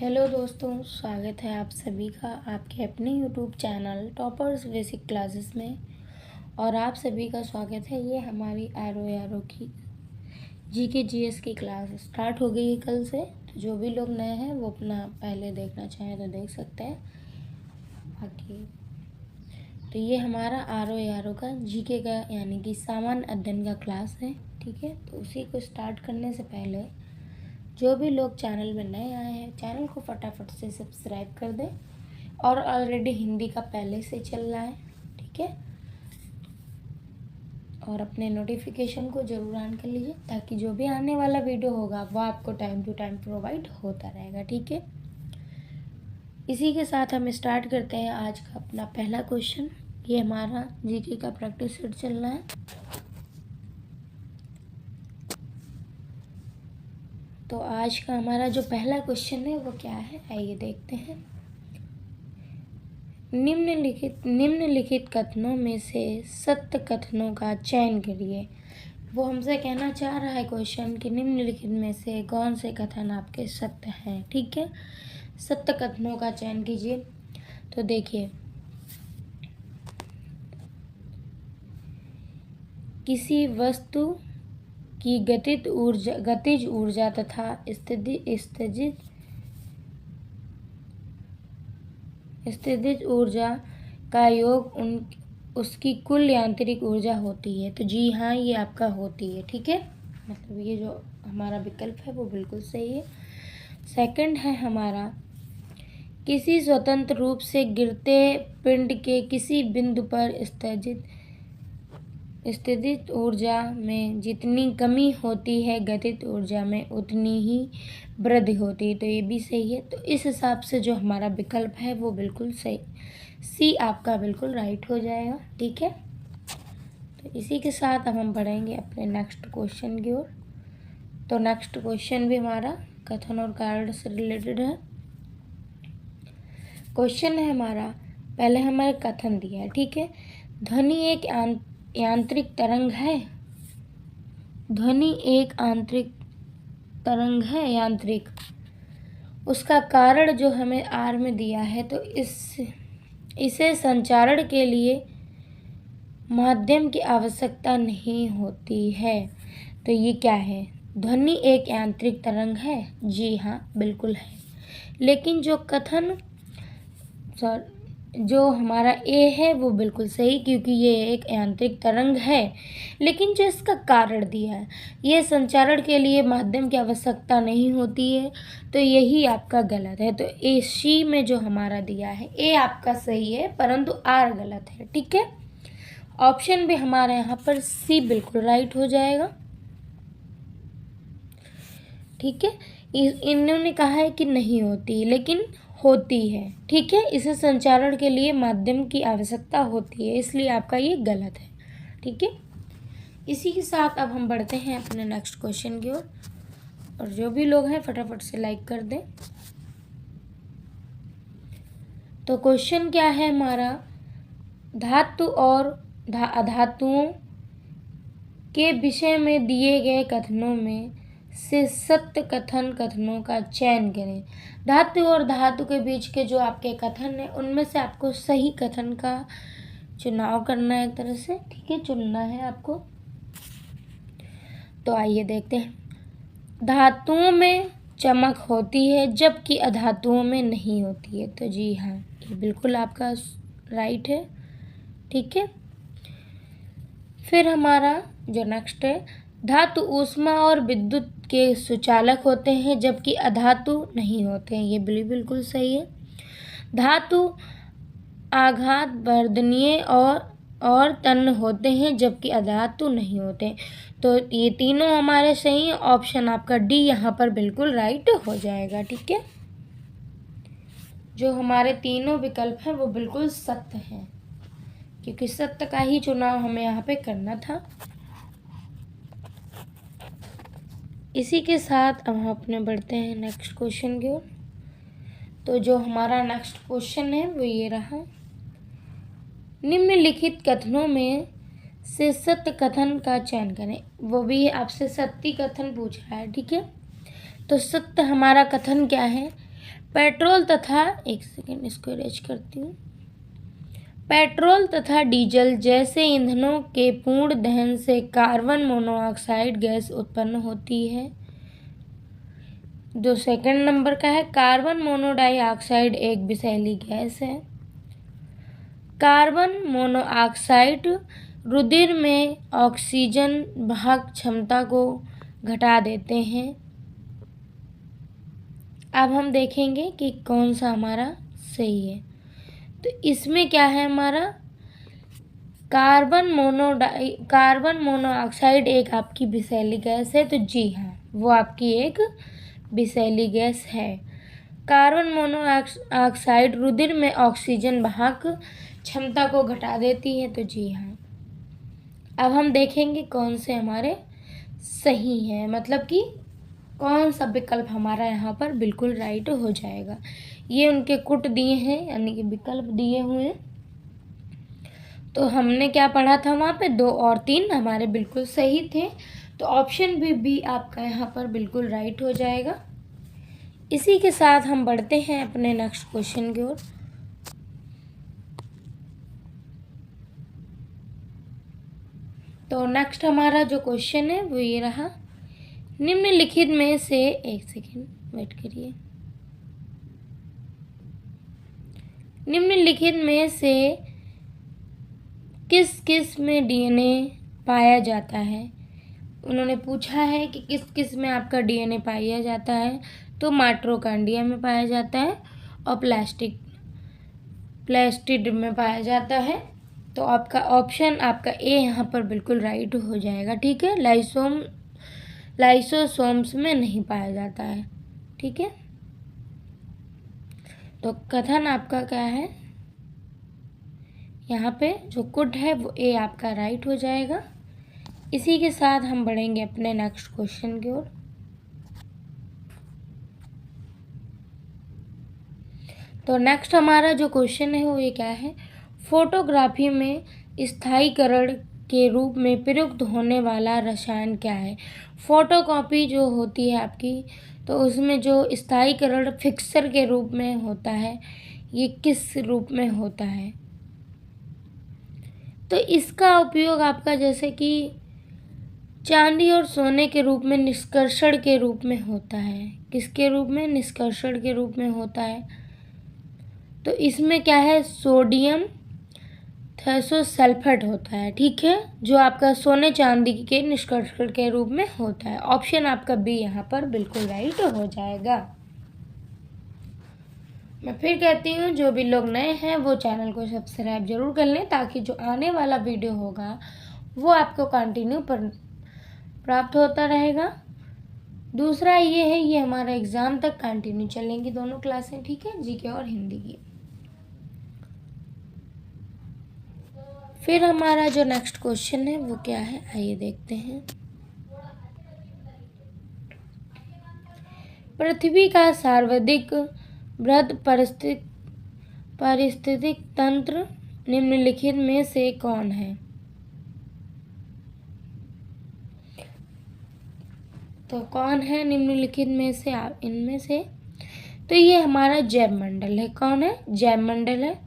Hello दोस्तों, स्वागत है आप सभी का आपके अपने YouTube channel toppers basic classes में। और आप सभी का स्वागत है। ये हमारी आर की जीके जीएस की क्लास स्टार्ट हो गई है कल से। तो जो भी लोग नए हैं वो अपना पहले देखना चाहें तो देख सकते हैं। बाकी तो ये हमारा आर का जीके का यानी कि सामान्य अध्ययन का क्लास है। ठीक है, तो उसी को स्टार्ट करने से पहले जो भी लोग चैनल में नए आए हैं चैनल को फटाफट से सब्सक्राइब कर दें। और ऑलरेडी हिंदी का पहले से चल रहा है, ठीक है। और अपने नोटिफिकेशन को ज़रूर ऑन कर लीजिए ताकि जो भी आने वाला वीडियो होगा वो आपको टाइम टू टाइम प्रोवाइड होता रहेगा, ठीक है। इसी के साथ हम स्टार्ट करते हैं आज का अपना पहला क्वेश्चन। ये हमारा जीके का प्रैक्टिस सेट चल रहा है। तो आज का हमारा जो पहला क्वेश्चन है वो क्या है, आइए देखते हैं। निम्नलिखित कथनों में से सत्य कथनों का चयन करिए। वो हमसे कहना चाह रहा है क्वेश्चन कि निम्नलिखित में से कौन से कथन आपके सत्य हैं, ठीक है। सत्य कथनों का चयन कीजिए। तो देखिए, किसी वस्तु की गतिज ऊर्जा तथा स्थितिज ऊर्जा का योग उसकी कुल यांत्रिक ऊर्जा होती है। तो जी हाँ, ये आपका होती है, ठीक है। मतलब ये जो हमारा विकल्प है वो बिल्कुल सही है। सेकंड है हमारा, किसी स्वतंत्र रूप से गिरते पिंड के किसी बिंदु पर स्थितिज ऊर्जा में जितनी कमी होती है गतिज ऊर्जा में उतनी ही वृद्धि होती है। तो ये भी सही है। तो इस हिसाब से जो हमारा विकल्प है वो बिल्कुल सही, सी आपका बिल्कुल राइट हो जाएगा, ठीक है। तो इसी के साथ अब हम बढ़ेंगे अपने नेक्स्ट क्वेश्चन की ओर। तो नेक्स्ट क्वेश्चन भी हमारा कथन और कारण से रिलेटेड है। क्वेश्चन है हमारा, पहले हमारे कथन दिया है, ठीक है। ध्वनि एक यांत्रिक तरंग है। ध्वनि एक आंतरिक तरंग है, यांत्रिक। उसका कारण जो हमें आर में दिया है, तो इसे संचारण के लिए माध्यम की आवश्यकता नहीं होती है। तो ये क्या है? ध्वनि एक यांत्रिक तरंग है, जी हाँ बिल्कुल है। लेकिन जो हमारा ए है वो बिल्कुल सही, क्योंकि ये एक यांत्रिक तरंग है। लेकिन जो इसका कारण दिया है, ये संचारण के लिए माध्यम की आवश्यकता नहीं होती है, तो यही आपका गलत है। तो ए सी में जो हमारा दिया है, ए आपका सही है परंतु आर गलत है, ठीक है। ऑप्शन भी हमारे यहाँ पर सी बिल्कुल राइट हो जाएगा, ठीक है। इन्होंने कहा है कि नहीं होती, लेकिन होती है, ठीक है। इसे संचारण के लिए माध्यम की आवश्यकता होती है, इसलिए आपका ये गलत है, ठीक है। इसी के साथ अब हम बढ़ते हैं अपने नेक्स्ट क्वेश्चन की ओर। और जो भी लोग हैं फटाफट से लाइक कर दें। तो क्वेश्चन क्या है हमारा, धातु और अधातुओं के विषय में दिए गए कथनों में से सत्य कथनों का चयन करें। धातु और धातु के बीच के जो आपके कथन है उनमें से आपको सही कथन का चुनाव करना है, एक तरह से, ठीक है, चुनना है आपको। तो आइए देखते हैं। धातुओं में चमक होती है जबकि अधातुओं में नहीं होती है। तो जी हाँ, ये बिल्कुल आपका राइट है, ठीक है। फिर हमारा जो नेक्स्ट है, धातु ऊष्मा और विद्युत के सुचालक होते हैं जबकि अधातु नहीं होते हैं। ये बिल्कुल सही है। धातु आघात वर्धनीय और तन्य होते हैं जबकि अधातु नहीं होते। तो ये तीनों हमारे सही हैं। ऑप्शन आपका डी यहाँ पर बिल्कुल राइट हो जाएगा, ठीक है। जो हमारे तीनों विकल्प हैं वो बिल्कुल सत्य हैं, क्योंकि सत्य का ही चुनाव हमें यहाँ पे करना था। इसी के साथ अब हम अपने बढ़ते हैं नेक्स्ट क्वेश्चन की ओर। तो जो हमारा नेक्स्ट क्वेश्चन है वो ये रहा, निम्नलिखित कथनों में से सत्य कथन का चयन करें। वो भी आपसे सत्य कथन पूछ रहा है, ठीक है। तो सत्य हमारा कथन क्या है, पेट्रोल तथा, एक सेकेंड इसको इरेज करती हूँ। पेट्रोल तथा डीजल जैसे ईंधनों के पूर्ण दहन से कार्बन मोनोऑक्साइड गैस उत्पन्न होती है। जो सेकंड नंबर का है, कार्बन मोनोडाइऑक्साइड एक विषैली गैस है। कार्बन मोनोऑक्साइड रुधिर में ऑक्सीजन वाहक क्षमता को घटा देते हैं। अब हम देखेंगे कि कौन सा हमारा सही है। तो इसमें क्या है हमारा, कार्बन मोनोऑक्साइड एक आपकी विषैली गैस है। तो जी हाँ, वो आपकी एक विषैली गैस है। कार्बन मोनोऑक्साइड रुधिर में ऑक्सीजन वाहक क्षमता को घटा देती है। तो जी हाँ। अब हम देखेंगे कौन से हमारे सही हैं, मतलब कि कौन सा विकल्प हमारा यहाँ पर बिल्कुल राइट हो जाएगा। ये उनके कुट दिए हैं, यानी कि विकल्प दिए हुए हैं। तो हमने क्या पढ़ा था वहाँ पे, 2 और 3 हमारे बिल्कुल सही थे। तो ऑप्शन भी आपका यहाँ पर बिल्कुल राइट हो जाएगा। इसी के साथ हम बढ़ते हैं अपने नेक्स्ट क्वेश्चन की ओर। तो नेक्स्ट हमारा जो क्वेश्चन है वो ये रहा, निम्नलिखित में से, एक सेकेंड वेट करिए, निम्नलिखित में से किस किस में डीएनए पाया जाता है। उन्होंने पूछा है कि किस किस में आपका डीएनए पाया जाता है। तो माइटोकॉन्ड्रिया में पाया जाता है और प्लास्टिड में पाया जाता है। तो आपका ऑप्शन आपका ए यहाँ पर बिल्कुल राइट हो जाएगा। ठीक है, लाइसोसोम्स में नहीं पाया जाता है। ठीक है, तो कथन आपका क्या है, यहाँ पे जो कुट है वो ए आपका राइट हो जाएगा। इसी के साथ हम बढ़ेंगे अपने नेक्स्ट क्वेश्चन की ओर। तो नेक्स्ट हमारा जो क्वेश्चन है वो ये क्या है, फोटोग्राफी में स्थायीकरण के रूप में प्रयुक्त होने वाला रसायन क्या है। फोटोकॉपी जो होती है आपकी, तो उसमें जो स्थायीकरण फिक्सर के रूप में होता है, ये किस रूप में होता है। तो इसका उपयोग आपका जैसे कि चांदी और सोने के रूप में निष्कर्षण के रूप में होता है। किसके रूप में, निष्कर्षण के रूप में होता है। तो इसमें क्या है, सोडियम थायोसल्फेट होता है। ठीक है, जो आपका सोने चांदी के निष्कर्षण के रूप में होता है। ऑप्शन आपका बी यहाँ पर बिल्कुल राइट हो जाएगा। मैं फिर कहती हूँ, जो भी लोग नए हैं वो चैनल को सब्सक्राइब जरूर कर लें, ताकि जो आने वाला वीडियो होगा वो आपको कंटिन्यू प्राप्त होता रहेगा। दूसरा ये है, ये हमारा एग्ज़ाम तक कंटिन्यू चलेंगी दोनों क्लासें। ठीक है, जीके और हिंदी की। फिर हमारा जो नेक्स्ट क्वेश्चन है वो क्या है, आइए देखते हैं। पृथ्वी का सर्वाधिक बृहद पारिस्थितिक तंत्र निम्नलिखित में से कौन है। तो कौन है निम्नलिखित में से, इनमें से, तो ये हमारा जैव मंडल है। कौन है, जैव मंडल है।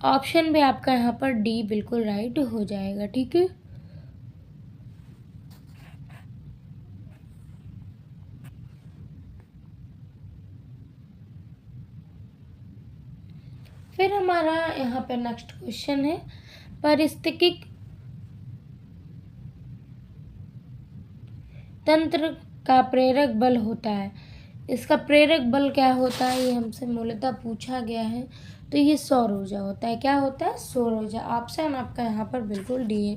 ऑप्शन भी आपका यहाँ पर डी बिल्कुल राइट हो जाएगा। ठीक है, फिर हमारा यहाँ पे नेक्स्ट क्वेश्चन है, पारिस्थितिक तंत्र का प्रेरक बल होता है। इसका प्रेरक बल क्या होता है, ये हमसे मूलतः पूछा गया है। तो ये सौर ऊर्जा होता है। क्या होता है, सौर ऊर्जा। ऑप्शन आपका यहाँ पर बिल्कुल डी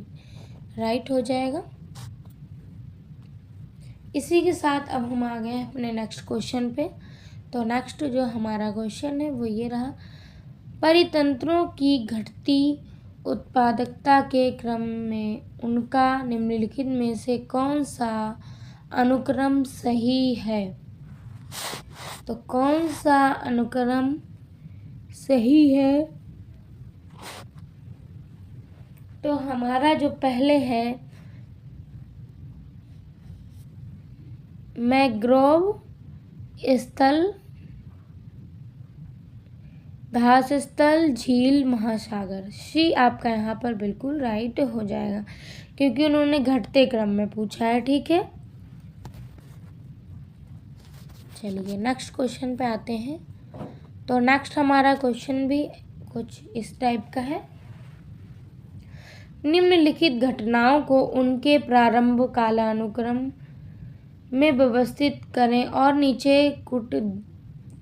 राइट हो जाएगा। इसी के साथ अब हम आ गए हैं अपने नेक्स्ट क्वेश्चन पे। तो नेक्स्ट जो हमारा क्वेश्चन है वो ये रहा, परितंत्रों की घटती उत्पादकता के क्रम में उनका निम्नलिखित में से कौन सा अनुक्रम सही है। तो कौन सा अनुक्रम सही है, तो हमारा जो पहले है, मैंग्रोव स्थल घास स्थल, झील, महासागर। सी आपका यहाँ पर बिल्कुल राइट हो जाएगा, क्योंकि उन्होंने घटते क्रम में पूछा है। ठीक है, चलिए नेक्स्ट क्वेश्चन पे आते हैं। तो नेक्स्ट हमारा क्वेश्चन भी कुछ इस टाइप का है। निम्नलिखित घटनाओं को उनके प्रारंभ कालानुक्रम में व्यवस्थित करें और नीचे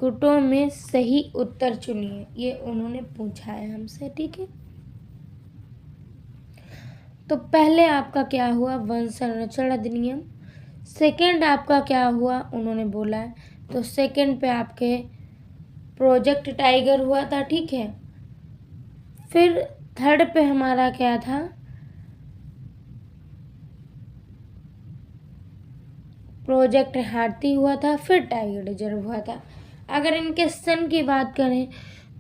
कुटों में सही उत्तर चुनिए। ये उन्होंने पूछा है हमसे। ठीक है, तो पहले आपका क्या हुआ, वन संरक्षण अधिनियम। सेकंड आपका क्या हुआ, उन्होंने बोला है, तो सेकंड पे आपके प्रोजेक्ट टाइगर हुआ था। ठीक है, फिर थर्ड पे हमारा क्या था, प्रोजेक्ट हाथी हुआ था, फिर टाइगर रिजर्व हुआ था। अगर इनके सन की बात करें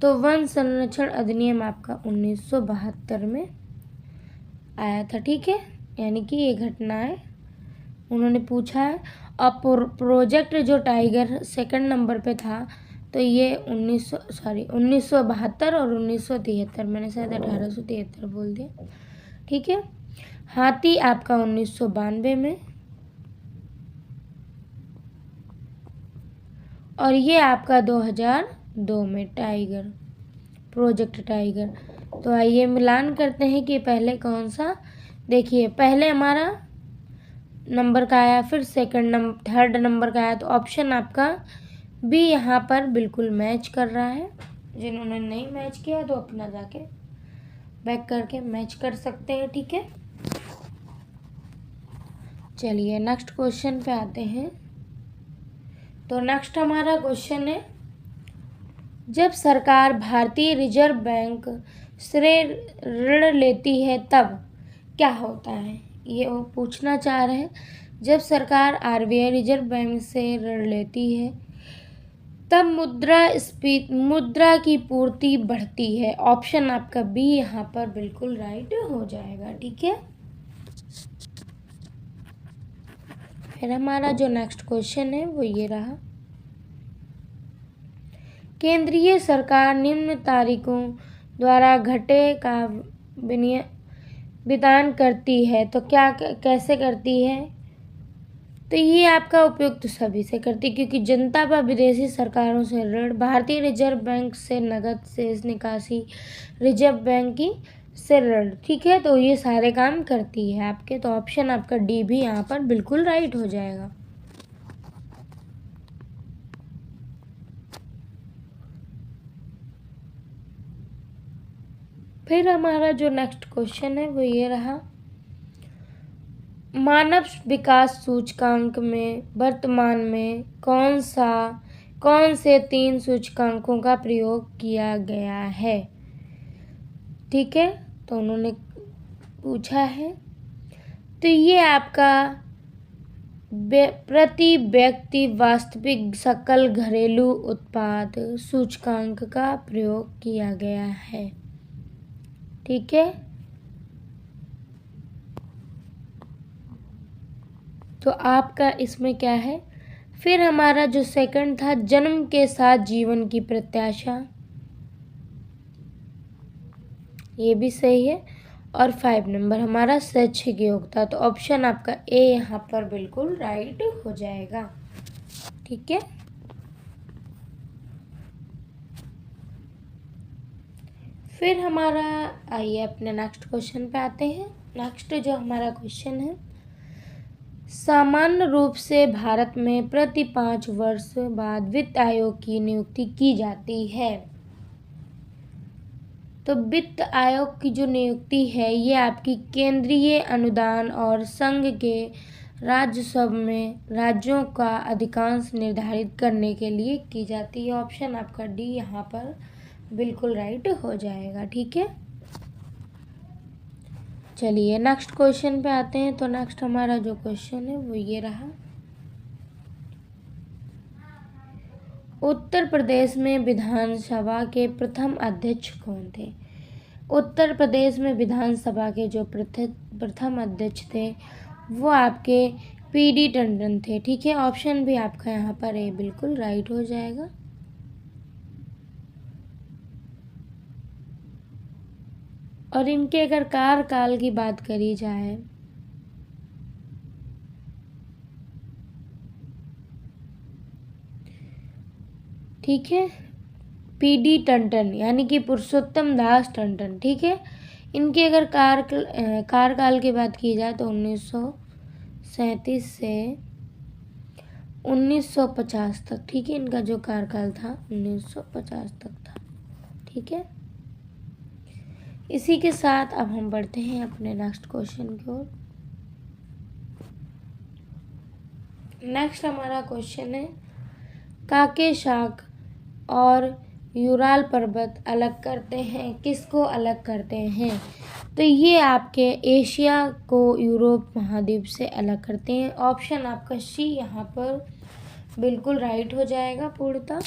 तो वन संरक्षण अधिनियम आपका 1972 में आया था। ठीक है, यानी कि ये घटनाएं उन्होंने पूछा है। और प्रोजेक्ट जो टाइगर सेकंड नंबर पे था, तो ये 1972 और 1973, मैंने शायद 1873 बोल दिया। ठीक है, हाथी आपका 1992 में, और ये आपका 2002 में टाइगर, प्रोजेक्ट टाइगर। तो आइए मिलान करते हैं कि पहले कौन सा। देखिए, पहले हमारा नंबर का आया, फिर थर्ड नंबर का आया, तो ऑप्शन आपका बी यहाँ पर बिल्कुल मैच कर रहा है। जिन्होंने नहीं मैच किया तो अपना जाके बैक करके मैच कर सकते हैं। ठीक है, चलिए नेक्स्ट क्वेश्चन पे आते हैं। तो नेक्स्ट हमारा क्वेश्चन है, जब सरकार भारतीय रिजर्व बैंक से ऋण लेती है तब क्या होता है। ये वो पूछना चाह रहे हैं। जब सरकार आरबीआई रिजर्व बैंक से ऋण लेती है तब मुद्रा की पूर्ति बढ़ती है। ऑप्शन आपका बी यहाँ पर बिल्कुल राइट हो जाएगा। ठीक है, फिर हमारा जो नेक्स्ट क्वेश्चन है वो ये रहा, केंद्रीय सरकार निम्न तारीखों द्वारा घटे का विधान करती है। तो क्या कैसे करती है, तो ये आपका उपयुक्त सभी से करती है, क्योंकि जनता व विदेशी सरकारों से ऋण, भारतीय रिजर्व बैंक से नगद शेष निकासी, रिजर्व बैंक की से ऋण। ठीक है, तो ये सारे काम करती है आपके। तो ऑप्शन आपका डी भी यहाँ पर बिल्कुल राइट हो जाएगा। फिर हमारा जो नेक्स्ट क्वेश्चन है वो ये रहा, मानव विकास सूचकांक में वर्तमान में कौन से 3 सूचकांकों का प्रयोग किया गया है। ठीक है, तो उन्होंने पूछा है, तो ये आपका प्रति व्यक्ति वास्तविक सकल घरेलू उत्पाद सूचकांक का प्रयोग किया गया है। ठीक है, तो आपका इसमें क्या है। फिर हमारा जो सेकंड था, जन्म के साथ जीवन की प्रत्याशा, ये भी सही है। और 5 नंबर हमारा शैक्षिक योग्यता। तो ऑप्शन आपका ए यहाँ पर बिल्कुल राइट हो जाएगा। ठीक है, फिर हमारा आइए अपने नेक्स्ट क्वेश्चन पे आते हैं। नेक्स्ट जो हमारा क्वेश्चन है, सामान्य रूप से भारत में प्रति 5 वर्ष बाद वित्त आयोग की नियुक्ति की जाती है। तो वित्त आयोग की जो नियुक्ति है ये आपकी केंद्रीय अनुदान और संघ के राज्यसभा में राज्यों का अधिकांश निर्धारित करने के लिए की जाती है। ऑप्शन आपका डी यहाँ पर बिल्कुल राइट हो जाएगा। ठीक है, चलिए नेक्स्ट क्वेश्चन पे आते हैं। तो नेक्स्ट हमारा जो क्वेश्चन है वो ये रहा, उत्तर प्रदेश में विधानसभा के प्रथम अध्यक्ष कौन थे। उत्तर प्रदेश में विधानसभा के जो प्रथम अध्यक्ष थे वो आपके पीडी टंडन थे। ठीक है, ऑप्शन भी आपका यहाँ पर ए बिल्कुल राइट हो जाएगा। और इनके अगर कार्यकाल की बात करी जाए ठीक है, पीडी टंडन यानी कि पुरुषोत्तम दास टंडन, ठीक है। इनके अगर कार्यकाल की बात की जाए तो 1937 से 1950 तक, ठीक है। इनका जो कार्यकाल था 1950 तक था, ठीक है। इसी के साथ अब हम बढ़ते हैं अपने नेक्स्ट क्वेश्चन की ओर। नेक्स्ट हमारा क्वेश्चन है, काके शाक और यूराल पर्वत अलग करते हैं, किसको अलग करते हैं? तो ये आपके एशिया को यूरोप महाद्वीप से अलग करते हैं। ऑप्शन आपका सी यहाँ पर बिल्कुल राइट हो जाएगा पूर्णतः।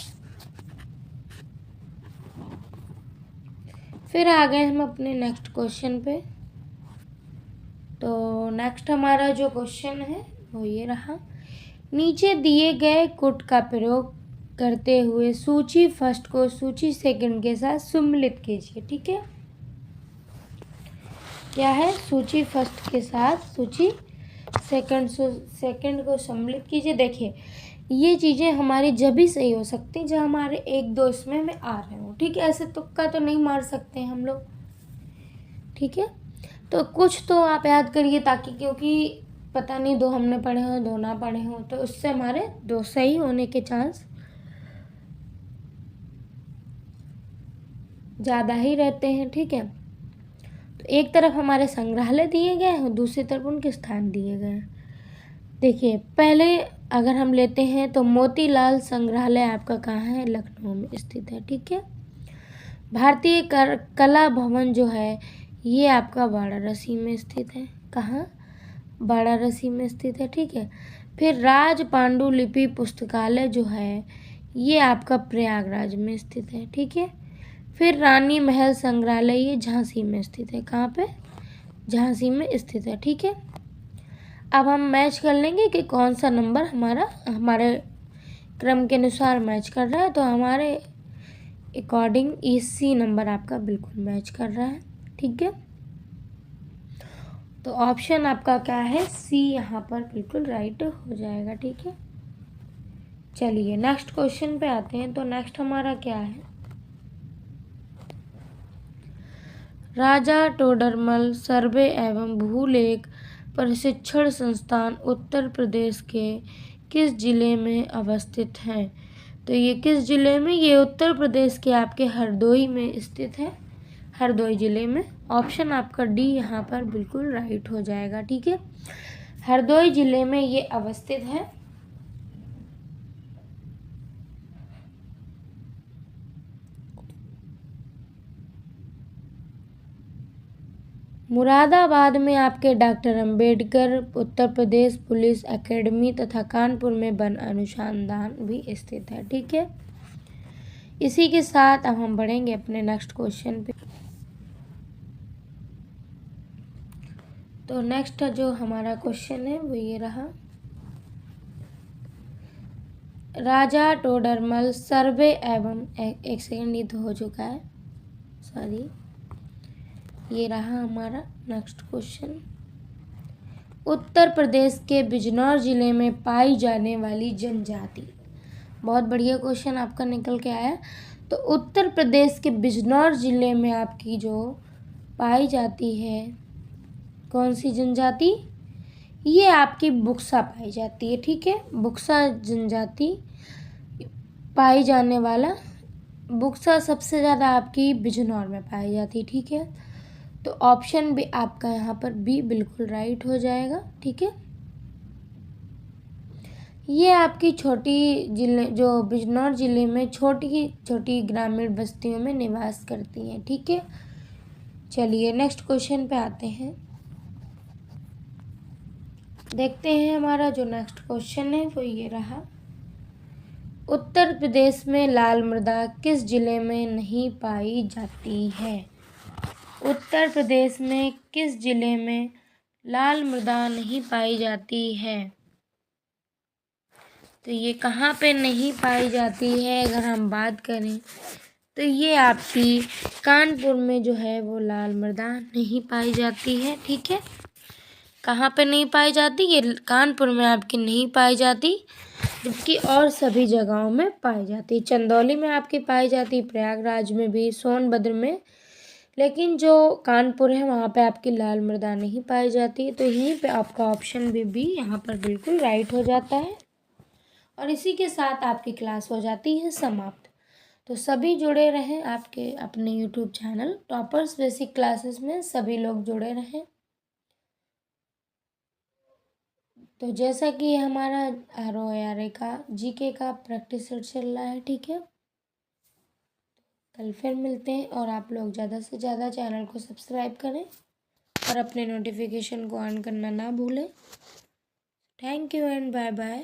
फिर आ गए हम अपने नेक्स्ट क्वेश्चन पे। तो नेक्स्ट हमारा जो क्वेश्चन है वो ये रहा, नीचे दिए गए कुट का प्रयोग करते हुए सूची फर्स्ट को सूची सेकंड के साथ सम्मिलित कीजिए, ठीक है। क्या है? सूची फर्स्ट के साथ सूची सेकंड को सम्मिलित कीजिए। देखिए ये चीज़ें हमारी जब भी सही हो सकती जब हमारे एक दो इसमें में आ रहे हो, ठीक है। ऐसे तुक्का तो नहीं मार सकते हम लोग, ठीक है। तो कुछ तो आप याद करिए, ताकि क्योंकि पता नहीं दो हमने पढ़े हो दो ना पढ़े हो, तो उससे हमारे दो सही होने के चांस ज़्यादा ही रहते हैं, ठीक है। तो एक तरफ हमारे संग्रहालय दिए गए हैं, दूसरी तरफ उनके स्थान दिए गए हैं। देखिए पहले अगर हम लेते हैं तो मोतीलाल संग्रहालय आपका कहाँ है? लखनऊ में स्थित है, ठीक है। भारतीय कला भवन जो है ये आपका वाराणसी में स्थित है। कहाँ? वाराणसी में स्थित है, ठीक है। फिर राज पांडुलिपि पुस्तकालय जो है ये आपका प्रयागराज में स्थित है, ठीक है। फिर रानी महल संग्रहालय ये झांसी में स्थित है। कहाँ पे? झांसी में स्थित है, ठीक है। अब हम मैच कर लेंगे कि कौन सा नंबर हमारे क्रम के अनुसार मैच कर रहा है। तो हमारे अकॉर्डिंग इसी नंबर आपका बिल्कुल मैच कर रहा है, ठीक है। तो ऑप्शन आपका क्या है? सी यहाँ पर बिल्कुल राइट हो जाएगा, ठीक है। चलिए नेक्स्ट क्वेश्चन पे आते हैं। तो नेक्स्ट हमारा क्या है, राजा टोडरमल सर्वे एवं भूलेख प्रशिक्षण संस्थान उत्तर प्रदेश के किस जिले में अवस्थित है? तो ये किस जिले में? ये उत्तर प्रदेश के आपके हरदोई में स्थित है, हरदोई जिले में। ऑप्शन आपका डी यहाँ पर बिल्कुल राइट हो जाएगा, ठीक है। हरदोई जिले में ये अवस्थित है। मुरादाबाद में आपके doctor Ambedkar Uttar Pradesh police academy तथा कानपुर में वन अनुसंधान भी स्थित है, ठीक है। इसी के साथ अब हम बढ़ेंगे अपने नेक्स्ट क्वेश्चन पे। तो नेक्स्ट जो हमारा क्वेश्चन है वो ये रहा, राजा टोडरमल सर्वे एवं एक सेकंड, ये तो हो चुका है, सॉरी। ये रहा हमारा नेक्स्ट क्वेश्चन, उत्तर प्रदेश के बिजनौर जिले में पाई जाने वाली जनजाति। बहुत बढ़िया क्वेश्चन आपका निकल के आया। तो उत्तर प्रदेश के बिजनौर जिले में आपकी जो पाई जाती है कौन सी जनजाति? ये आपकी बुक्सा पाई जाती है, ठीक है। बुक्सा जनजाति पाई जाने वाला, बुक्सा सबसे ज़्यादा आपकी बिजनौर में पाई जाती है, ठीक है। तो ऑप्शन भी आपका यहाँ पर बी बिल्कुल राइट हो जाएगा, ठीक है। ये आपकी छोटी जिले जो बिजनौर जिले में छोटी छोटी ग्रामीण बस्तियों में निवास करती हैं, ठीक है। चलिए नेक्स्ट क्वेश्चन पे आते हैं। देखते हैं हमारा जो नेक्स्ट क्वेश्चन है वो ये रहा, उत्तर प्रदेश में लाल मृदा किस जिले में नहीं पाई जाती है? उत्तर प्रदेश में किस जिले में लाल मृदा नहीं पाई जाती है? तो ये कहाँ पे नहीं पाई जाती है? अगर हम बात करें तो ये आपकी कानपुर में जो है वो लाल मृदा नहीं पाई जाती है। ठीक है, कहाँ पे नहीं पाई जाती? ये कानपुर में आपकी नहीं पाई जाती, जबकि और सभी जगहों में पाई जाती। चंदौली में आपकी पाई जाती, प्रयागराज में भी, सोनभद्र में, लेकिन जो कानपुर है वहाँ पे आपकी लाल मृदा नहीं पाई जाती। तो यहीं पे आपका ऑप्शन भी यहाँ पर बिल्कुल राइट हो जाता है। और इसी के साथ आपकी क्लास हो जाती है समाप्त। तो सभी जुड़े रहें आपके अपने YouTube channel toppers basic classes में, सभी लोग जुड़े रहें। तो जैसा कि हमारा ROARA का GK का प्रैक्टिस सेट चल रहा है, ठीक है, कल फिर मिलते हैं। और आप लोग ज़्यादा से ज़्यादा चैनल को सब्सक्राइब करें और अपने नोटिफिकेशन को ऑन करना ना भूलें। Thank you and bye bye.